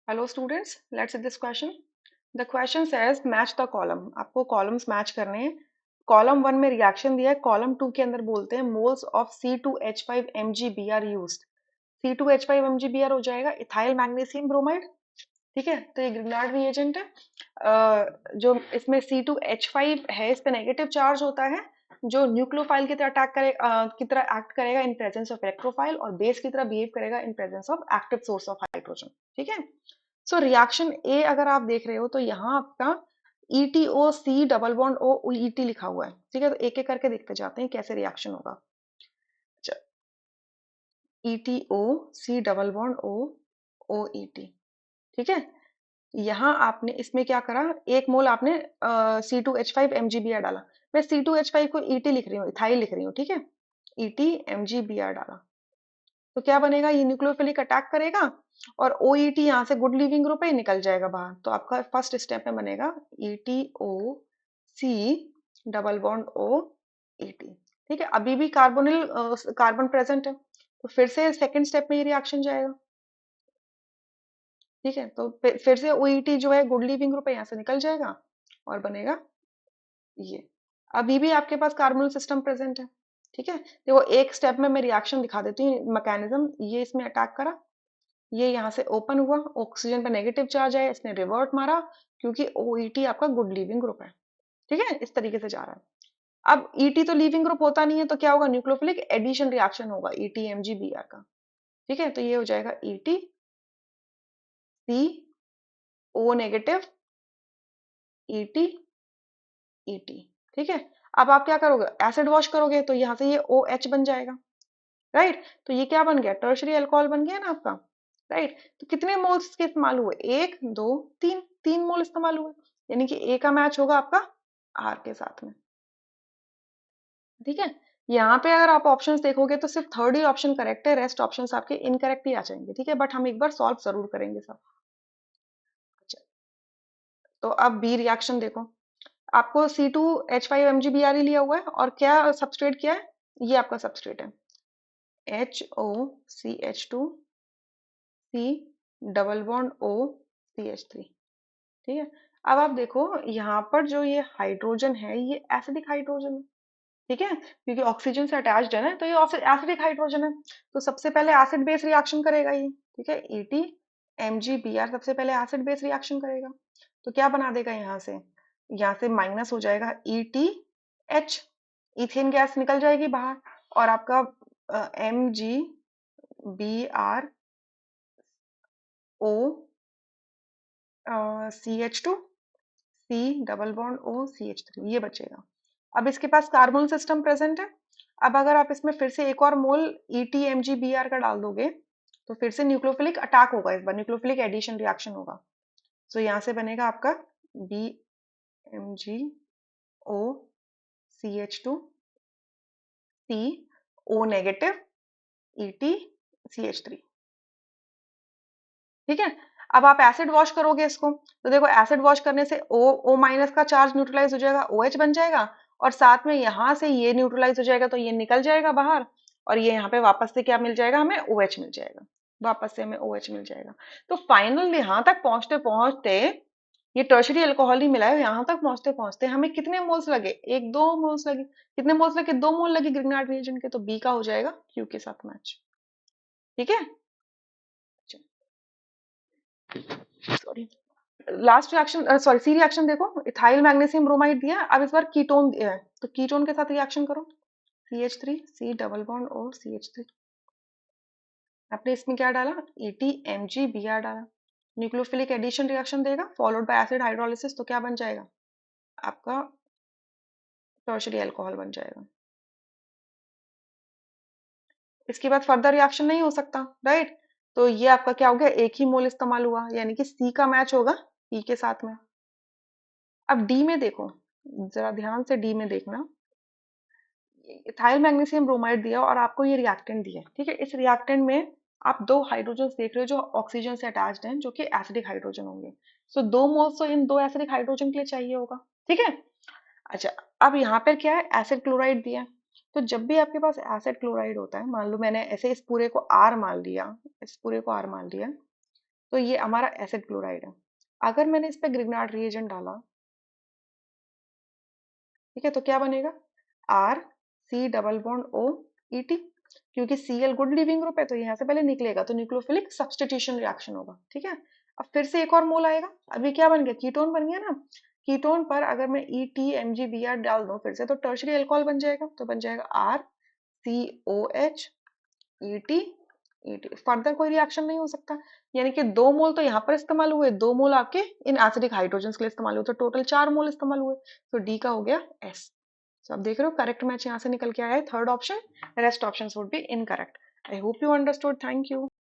Hello students, let's see this question. The question says match the column. आपको columns match करने हैं. Column one में reaction दिया है, कॉलम टू के अंदर बोलते हैं moles of C2H5 MgB R used. C2H5 MgB हो जाएगा इथाइल मैग्नीशियम ब्रोमाइड. ठीक है, तो ये ग्रिग्नार्ड रिएजेंट है. जो इसमें C2H5 है, इस पे नेगेटिव चार्ज होता है जो न्यूक्लियोफाइल की तरह अटैक करेगा, की तरह एक्ट करेगा इन प्रेजेंस ऑफ इलेक्ट्रोफाइल, और बेस की तरह बिहेव करेगा in presence of active source of hydrogen. ठीक है. सो रिएक्शन ए अगर आप देख रहे हो तो यहाँ आपका ETO C double bond OET लिखा हुआ है. ठीक है, तो एक एक करके देखते जाते हैं कैसे रिएक्शन होगा. ETO C double bond OET. ठीक है, यहाँ आपने इसमें क्या करा, एक मोल आपने C2H5 MgBr डाला. मैं C2H5 को ET लिख रही हूँ, इथाइल लिख रही हूँ. ठीक है, ET MgBr डाला तो क्या बनेगा, ये न्यूक्लियोफिलिक अटैक करेगा और OET यहाँ से गुड लिविंग ग्रुप है, निकल जाएगा बाहर. तो आपका फर्स्ट स्टेप में बनेगा ETOC डबल बॉन्ड OET. ठीक है, अभी भी कार्बोनिल कार्बन प्रेजेंट है, तो फिर से सेकंड स्टेप में ये रिएक्शन जाएगा. ठीक है, तो फिर से OET जो है गुड लिविंग ग्रुप है, यहाँ से निकल जाएगा और बनेगा ये. अभी भी आपके पास कार्बोनिल सिस्टम प्रेजेंट है. ठीक है, देखो एक स्टेप में मैं रिएक्शन दिखा देती हूँ मैकेनिज्म. ये इसमें अटैक करा, ये यहाँ से ओपन हुआ, ऑक्सीजन पे नेगेटिव चार्ज है, इसने रिवर्ट मारा क्योंकि OET आपका गुड लिविंग ग्रुप है. ठीक है, इस तरीके से जा रहा है. अब ET तो लिविंग ग्रुप होता नहीं है, तो क्या होगा, न्यूक्लियोफिलिक एडिशन रिएक्शन होगा ET-MgBr का. ठीक है, तो ये हो जाएगा ET-CO नेगेटिव ET. ठीक है, अब आप क्या करोगे, एसिड वॉश करोगे तो यहाँ से ये OH बन जाएगा. राइट, तो ये क्या बन गया, टर्शरी अल्कोहल बन गया ना आपका. राइट, तो कितने मोल्स इसके इस्तेमाल हुए, एक दो तीन, तीन मोल इस्तेमाल हुए, यानी कि ए का मैच होगा आपका आर के साथ में. ठीक है, यहाँ पे अगर आप ऑप्शंस देखोगे तो सिर्फ थर्ड ही ऑप्शन करेक्ट है, रेस्ट ऑप्शंस आपके इनकरेक्ट ही आ जाएंगे. ठीक है, बट हम एक बार सॉल्व जरूर करेंगे सब. अच्छा, तो अब बी रिएक्शन देखो, आपको C2H5 MgBr ही लिया हुआ है और क्या सबस्ट्रेट किया है, ये आपका सबस्ट्रेट है HOCH2C डबल बॉन्ड OCH3. ठीक है, अब आप देखो यहाँ पर जो ये हाइड्रोजन है, ये एसिडिक हाइड्रोजन है. ठीक है, क्योंकि ऑक्सीजन से अटैच्ड है ना, तो ये एसिडिक हाइड्रोजन है, तो सबसे पहले एसिड बेस रिएक्शन करेगा ये. ठीक है, ET-MgBr सबसे पहले एसिड बेस रिएक्शन करेगा, तो क्या बना देगा, यहाँ से माइनस हो जाएगा ETH, इथेन गैस निकल जाएगी बाहर, और आपका MgBrO CH2C double bond OCH3 ये बचेगा. अब इसके पास कार्बोनिल सिस्टम प्रेजेंट है. अब अगर आप इसमें फिर से एक और मोल ET-MgBr का डाल दोगे तो फिर से न्यूक्लियोफिलिक अटैक होगा, इस बार न्यूक्लियोफिलिक एडिशन रिएक्शन होगा. तो यहाँ से बनेगा आपका BMgO नेगेटिव ETCH3. ठीक है, अब आप एसिड वॉश करोगे इसको, तो देखो एसिड वॉश करने से O माइनस का चार्ज न्यूट्रलाइज हो जाएगा, OH बन जाएगा, और साथ में यहाँ से ये न्यूट्रलाइज हो जाएगा, तो ये निकल जाएगा बाहर, और ये यहाँ पे वापस से क्या मिल जाएगा, हमें OH मिल जाएगा, वापस से हमें OH मिल जाएगा. तो फाइनल यहाँ तक पहुंचते पहुंचते ये टर्शरी अल्कोहल ही मिला है, यहाँ तक पहुंचते पहुंचते हमें कितने मोल्स लगे, एक दो मोल्स लगे. कितने मोल्स लगे, दो मोल लगे ग्रिग्नार्ड रिएजेंट के, तो बी का हो जाएगा क्यू के साथ मैच. ठीक है, sorry, last reaction, sorry C reaction देखो, इथाइल मैग्नीशियम ब्रोमाइड दिया है, अब इस बार कीटोन दिया है, तो कीटोन के साथ रिएक्शन करो, CH3C डबल बॉन्ड और CH3. आपने इसमें क्या डाला, ET-MgBr डाला, न्यूक्लियोफिलिक एडिशन रिएक्शन देगा फॉलोड बाय एसिड हाइड्रोलिसिस, तो क्या बन जाएगा, आपका टर्शरी अल्कोहल बन जाएगा. इसके बाद फर्दर रिएक्शन नहीं हो सकता. राइट, तो ये आपका क्या हो गया, एक ही मोल इस्तेमाल हुआ, यानी कि सी का मैच होगा ई के साथ में. अब डी में देखो, जरा ध्यान से डी में देखना, इथाइल मैग्नीशियम ब्रोमाइड दिया और आपको ये रिएक्टेंट दिया. ठीक है, इस रिएक्टेंट में आप दो हाइड्रोजन देख रहे हो जो ऑक्सीजन से अटैच्ड हैं, जो कि एसिडिक हाइड्रोजन होंगे. सो दो मोल्स तो इन दो एसिडिक हाइड्रोजन के लिए चाहिए होगा. ठीक है, अच्छा, अब यहाँ पर क्या है, एसिड क्लोराइड दिया है. तो जब भी आपके पास एसिड क्लोराइड होता है, मान लो मैंने ऐसे इस पूरे को आर मान लिया, इस पूरे को आर मान लिया, तो ये हमारा एसिड क्लोराइड है। अगर मैंने इस पे ग्रिग्नार्ड रिएजेंट डाला, ठीक है, तो क्या बनेगा? R C double bond O E T, क्योंकि Cl गुड लिविंग ग्रुप है तो यहाँ से पहले निकलेगा, तो न्यूक्लियोफिलिक सब्स्टिट्यूशन रिएक्शन होगा। ठीक है, अब फिर से एक और मोल आएगा। अभी क्या बन गया? कीटोन बन गया ना। कीटोन पर अगर मैं E T M G B R डाल दूं फिर से, तो टर्शरी अल्कोहल बन जाएगा। तो बन जाएगा R C O H E T E T. Further कोई रिएक्शन नहीं हो सकता। यानी कि 2 मोल तो यहाँ पर इस्तेमाल हुए, 2 मोल आपके इन एसिडिक हाइड्रोजन के लिए इस्तेमाल हुए, तो टोटल 4 मोल इस्तेमाल हुए। तो डी का हो गया एस। तो आप देख रहे हो करेक्ट मैच यहाँ से निकल के आया है third option. Rest options would be incorrect. I hope you understood. Thank you.